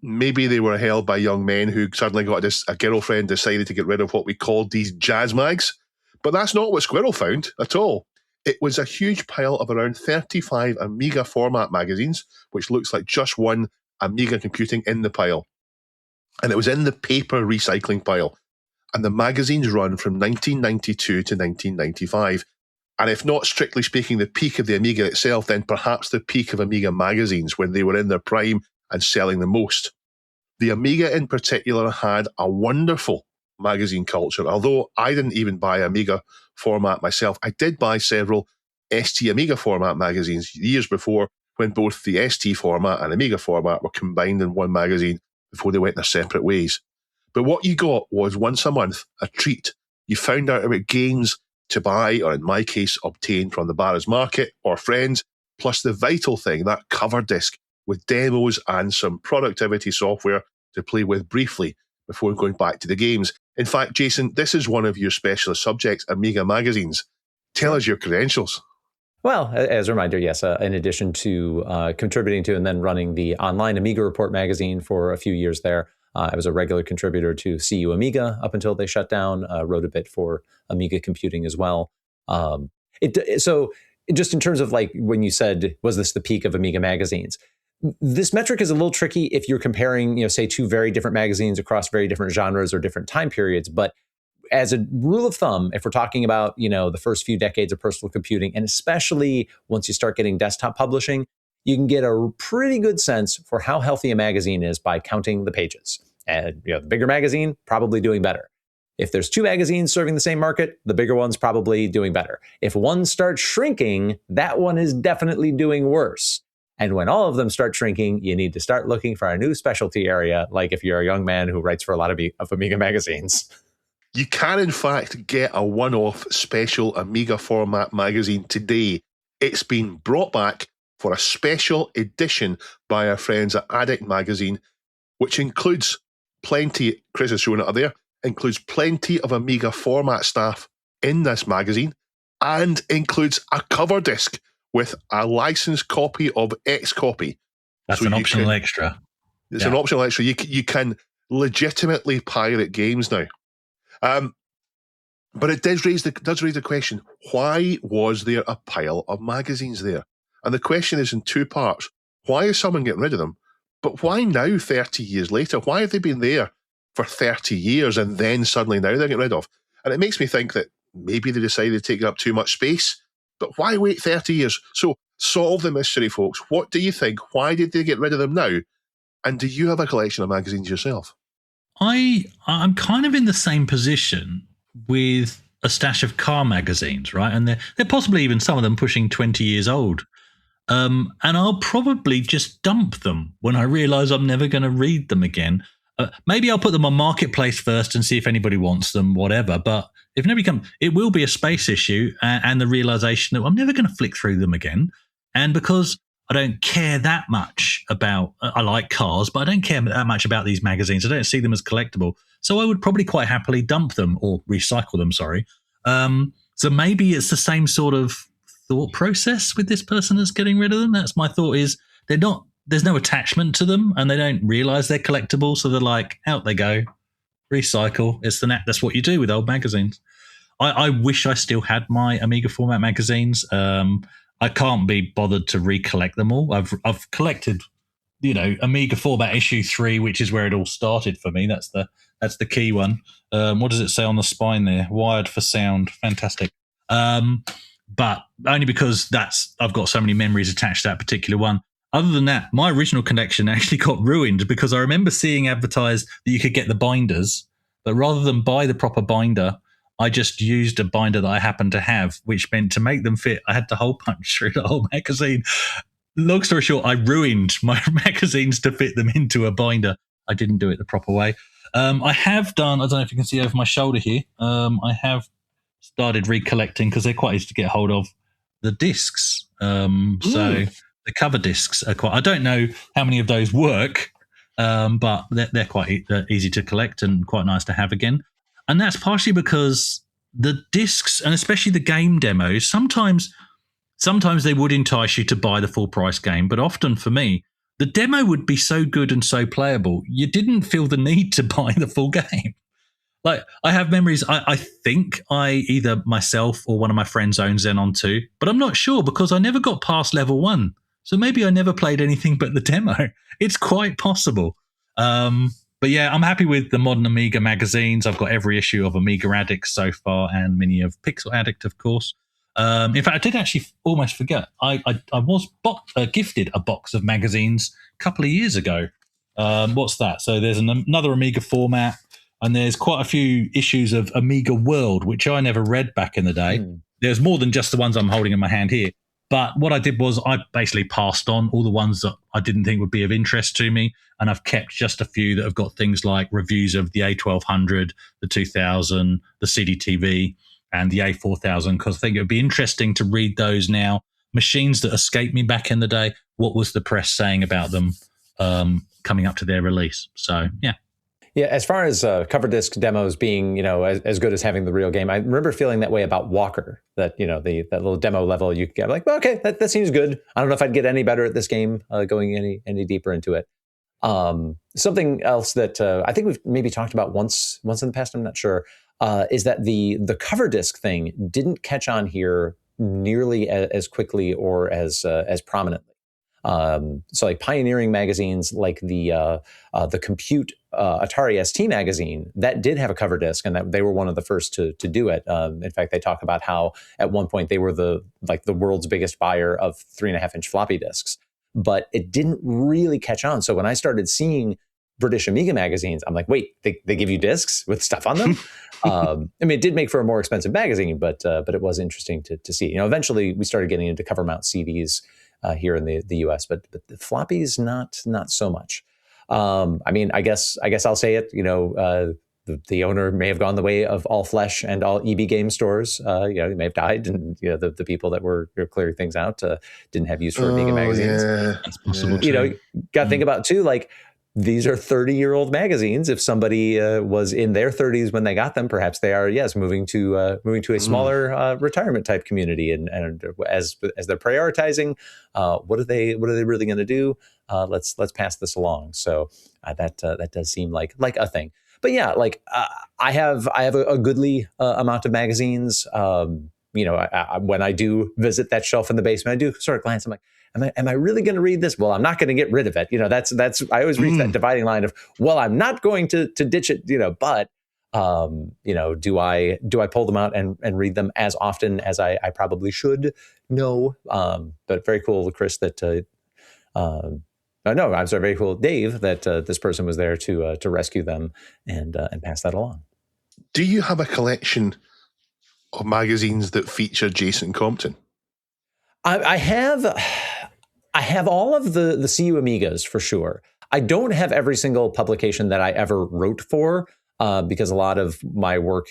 A: Maybe they were held by young men who suddenly got a girlfriend, decided to get rid of what we called these jazz mags. But that's not what Squirrel found at all. It was a huge pile of around 35 Amiga Format magazines, which looks like just one Amiga Computing in the pile. And it was in the paper recycling pile. And the magazines run from 1992 to 1995. And if not strictly speaking the peak of the Amiga itself, then perhaps the peak of Amiga magazines when they were in their prime and selling the most. The Amiga in particular had a wonderful magazine culture. Although I didn't even buy Amiga Format myself, I did buy several ST Amiga Format magazines years before, when both the ST Format and Amiga Format were combined in one magazine before they went their separate ways. But what you got was once a month, a treat. You found out about games to buy, or in my case, obtain from the Barra's Market or friends, plus the vital thing, that cover disc with demos and some productivity software to play with briefly before going back to the games. In fact, Jason, this is one of your specialist subjects, Amiga magazines. Tell us your credentials.
B: Well, as a reminder, yes, in addition to contributing to and then running the online Amiga Report magazine for a few years there, I was a regular contributor to CU Amiga up until they shut down, wrote a bit for Amiga Computing as well. So just in terms of like when you said, was this the peak of Amiga magazines? This metric is a little tricky if you're comparing, say, two very different magazines across very different genres or different time periods. But as a rule of thumb, if we're talking about, the first few decades of personal computing, and especially once you start getting desktop publishing, you can get a pretty good sense for how healthy a magazine is by counting the pages. And the bigger magazine, probably doing better. If there's two magazines serving the same market, the bigger one's probably doing better. If one starts shrinking, that one is definitely doing worse. And when all of them start shrinking, you need to start looking for a new specialty area, like if you're a young man who writes for a lot of Amiga magazines.
A: You can, in fact, get a one-off special Amiga Format magazine today. It's been brought back for a special edition by our friends at Addict Magazine, which includes plenty, Chris is showing it up there, includes plenty of Amiga Format staff in this magazine, and includes a cover disc with a licensed copy of Xcopy.
F: That's an optional extra.
A: It's an optional extra. You can legitimately pirate games now. But it does raise the question, why was there a pile of magazines there? And the question is in two parts. Why is someone getting rid of them? But why now, 30 years later? Why have they been there for 30 years and then suddenly now they're getting rid of? And it makes me think that maybe they decided to take up too much space. But why wait 30 years? So solve the mystery, folks. What do you think? Why did they get rid of them now? And do you have a collection of magazines yourself?
F: I'm kind of in the same position with a stash of car magazines, right? And they're possibly even some of them pushing 20 years old. And I'll probably just dump them when I realise I'm never going to read them again. Maybe I'll put them on Marketplace first and see if anybody wants them, whatever. But if nobody comes, it will be a space issue and the realisation that I'm never going to flick through them again. And because I don't care that much about, I like cars, but I don't care that much about these magazines. I don't see them as collectible. So I would probably quite happily dump them or recycle them, sorry. So maybe it's the same sort of thought process with this person that's getting rid of them. That's my thought is there's no attachment to them and they don't realise they're collectible. So they're like, out they go, recycle. That's what you do with old magazines. I wish I still had my Amiga Format magazines. I can't be bothered to recollect them all. I've collected, Amiga Format issue 3, which is where it all started for me. That's the key one. What does it say on the spine there? Wired for sound. Fantastic. But only because I've got so many memories attached to that particular one. Other than that, my original collection actually got ruined because I remember seeing advertised that you could get the binders But rather than buy the proper binder, I just used a binder that I happened to have, which meant to make them fit, I had to hole punch through the whole magazine. Long story short, I ruined my magazines to fit them into a binder. I didn't do it the proper way. I have done, I don't know if you can see over my shoulder here, I have started recollecting, because they're quite easy to get hold of, the discs. So the cover discs are quite, I don't know how many of those work, but they're quite easy to collect and quite nice to have again. And that's partially because the discs, and especially the game demos, sometimes they would entice you to buy the full price game, but often for me, the demo would be so good and so playable, you didn't feel the need to buy the full game. Like, I have memories, I think I either myself or one of my friends owned Xenon 2, but I'm not sure because I never got past level 1. So maybe I never played anything but the demo. It's quite possible. But yeah, I'm happy with the modern Amiga magazines. I've got every issue of Amiga Addict so far and many of Pixel Addict, of course. In fact, I did actually almost forget. I was gifted a box of magazines a couple of years ago. What's that? So there's another Amiga Format, and there's quite a few issues of Amiga World, which I never read back in the day. There's more than just the ones I'm holding in my hand here. But what I did was I basically passed on all the ones that I didn't think would be of interest to me, and I've kept just a few that have got things like reviews of the A1200, the 2000, the CDTV, and the A4000, because I think it would be interesting to read those now. Machines that escaped me back in the day, what was the press saying about them coming up to their release? So, yeah.
B: Yeah, as far as cover disc demos being, as good as having the real game, I remember feeling that way about Walker. That that little demo level you get, like, well, okay, that seems good. I don't know if I'd get any better at this game going any deeper into it. Something else that I think we've maybe talked about once in the past, I'm not sure, is that the cover disc thing didn't catch on here nearly as quickly or as prominently. So like pioneering magazines like the Compute Atari ST magazine, that did have a cover disc, and that they were one of the first to do it. In fact, they talk about how at one point they were the world's biggest buyer of 3.5-inch floppy disks, but it didn't really catch on. So when I started seeing British Amiga magazines, I'm like, wait, they give you discs with stuff on them? I mean, it did make for a more expensive magazine, but it was interesting to see. Eventually we started getting into cover mount CDs here in the US, but the floppies, not so much. I mean, I guess I'll say it. The owner may have gone the way of all Flesh and all EB game stores. He may have died, and the people that were clearing things out didn't have use for Amiga magazines.
A: Yeah.
F: That's possible.
B: Got to think about too, like, these are 30-year-old magazines. If somebody was in their 30s when they got them, perhaps they are, moving to a smaller retirement type community. And as they're prioritizing, what are they really going to do? Let's pass this along. So that does seem like a thing. But yeah, like I have a goodly amount of magazines. When I do visit that shelf in the basement, I do sort of glance. I'm like, am I really going to read this? Well, I'm not going to get rid of it. That's I always reach that dividing line of, well, I'm not going to ditch it, but do I pull them out and read them as often as I probably should? No. But very cool, Chris, that no, I'm sorry, very cool, Dave, that this person was there to rescue them and pass that along.
A: Do you have a collection of magazines that feature Jason Compton?
B: I have all of the CU Amigas for sure. I don't have every single publication that I ever wrote for, because a lot of my work,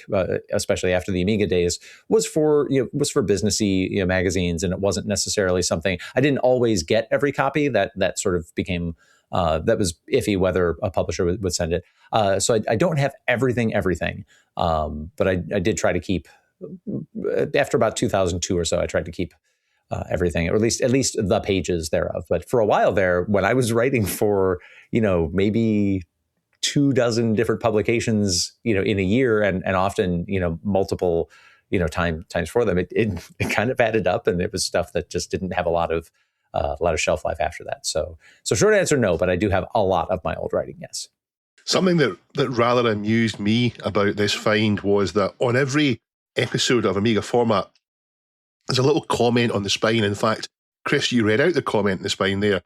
B: especially after the Amiga days, was for businessy magazines, and it wasn't necessarily something I didn't always get every copy. That sort of became that was iffy whether a publisher would send it. So I don't have everything, but I did try to keep. After about 2002 or so, I tried to keep everything, or at least the pages thereof. But for a while there, when I was writing for maybe 24 different publications in a year, and often multiple times for them, it kind of added up, and it was stuff that just didn't have a lot of shelf life after that. So short answer, no, but I do have a lot of my old writing, yes.
A: Something that rather amused me about this find was that on every episode of Amiga Format, there's a little comment on the spine. In fact, Chris, you read out the comment in the spine there,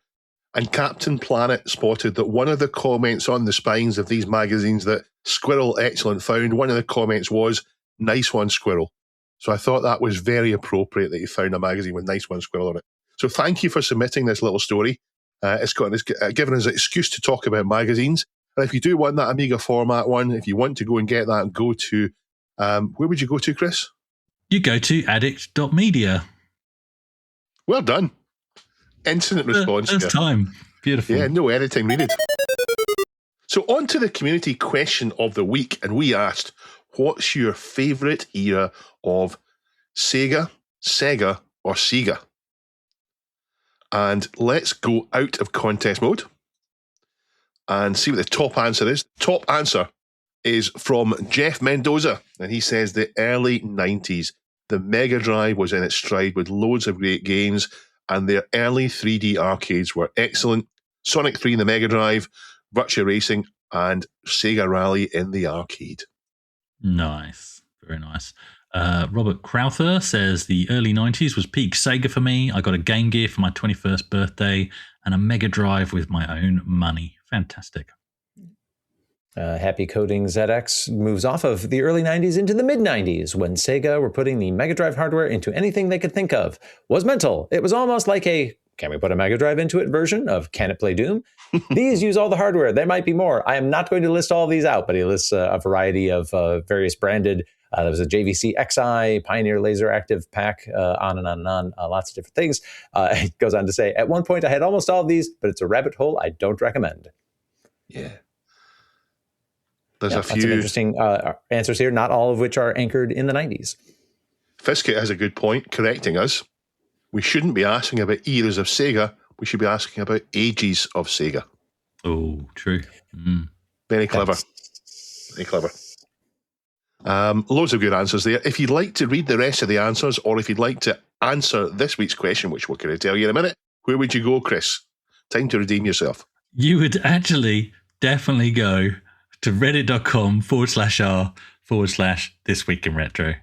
A: and Captain Planet spotted that one of the comments on the spines of these magazines that Squirrel, excellent found. One of the comments was, nice one, Squirrel. So I thought that was very appropriate that you found a magazine with nice one, Squirrel on it. So thank you for submitting this little story. It's given us an excuse to talk about magazines. And if you do want that Amiga format one, if you want to go and get that, go to, where would you go to, Chris?
F: You go to addict.media.
A: Well done. Instant response.
F: First time. Beautiful.
A: Yeah, no editing needed. So on to the community question of the week. And we asked, what's your favourite era of Sega, or Sega? And let's go out of contest mode and see what the top answer is. Top answer is from Jeff Mendoza, and he says the early 90s. The Mega Drive was in its stride with loads of great games, and their early 3D arcades were excellent. Sonic 3 in the Mega Drive, Virtua Racing, and Sega Rally in the arcade.
F: Nice. Very nice. Robert Crowther says the early 90s was peak Sega for me. I got a Game Gear for my 21st birthday and a Mega Drive with my own money. Fantastic.
B: Happy Coding ZX moves off of the early 90s into the mid-90s when Sega were putting the Mega Drive hardware into anything they could think of. Was mental. It was almost like a can we put a Mega Drive into it version of Can It Play Doom? These use all the hardware. There might be more. I am not going to list all of these out, but he lists a variety of various branded. There was a JVC XI, Pioneer Laser Active Pack, on and on and on, lots of different things. It goes on to say, at one point I had almost all of these, but it's a rabbit hole I don't recommend.
A: Yeah. There's a
B: Lots of
A: few
B: interesting answers here, not all of which are anchored in the 90s.
A: Fiskett has a good point, correcting us. We shouldn't be asking about eras of Sega. We should be asking about ages of Sega.
F: Oh, true. Mm.
A: Very clever. Very clever. Loads of good answers there. If you'd like to read the rest of the answers, or if you'd like to answer this week's question, which we're going to tell you in a minute, where would you go, Chris? Time to redeem yourself.
F: You would actually definitely go to reddit.com/r/This Week in Retro.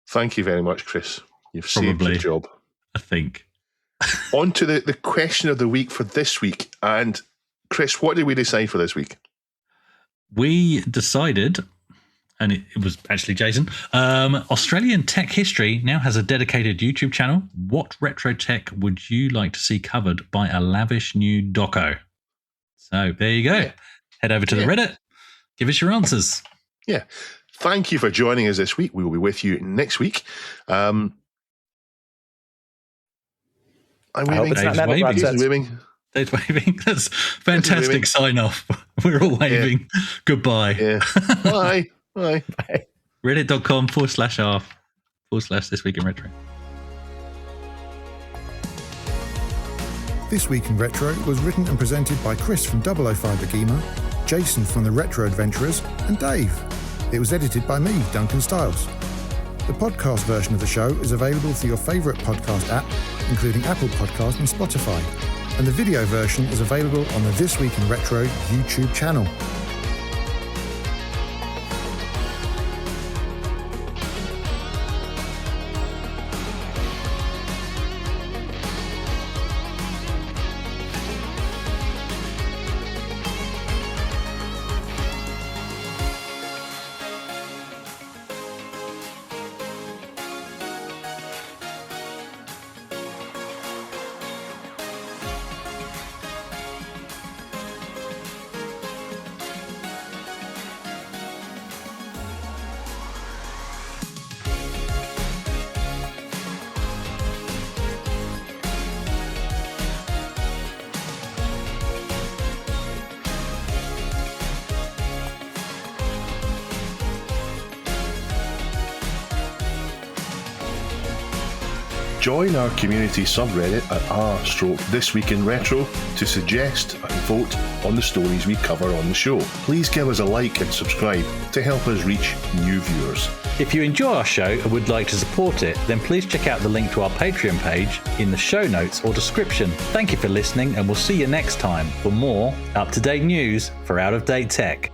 A: Thank you very much, Chris. You've saved the job.
F: I think.
A: On to the question of the week for this week. And Chris, what did we decide for this week?
F: We decided, and it was actually Jason, Australian tech history now has a dedicated YouTube channel. What retro tech would you like to see covered by a lavish new doco? So there you go. Yeah. Head over to the Reddit. Give us your answers.
A: Yeah. Thank you for joining us this week. We will be with you next week. I'm waving.
B: I hope it's not metal
F: waving.
A: Waving.
F: Dave's waving. That's fantastic sign off. We're all waving. Yeah. Goodbye.
A: Yeah. Bye. Bye.
F: Bye. Reddit.com/r/This Week in Retro.
C: This Week in Retro was written and presented by Chris from 005 The Gamer, Jason from the Retro Adventurers, and Dave. It was edited by me, Duncan Stiles. The podcast version of the show is available through your favourite podcast app, including Apple Podcasts and Spotify. And the video version is available on the This Week in Retro YouTube channel.
A: Join our community subreddit at r/This Week in Retro to suggest and vote on the stories we cover on the show. Please give us a like and subscribe to help us reach new viewers.
F: If you enjoy our show and would like to support it, then please check out the link to our Patreon page in the show notes or description. Thank you for listening, and we'll see you next time for more up-to-date news for out-of-date tech.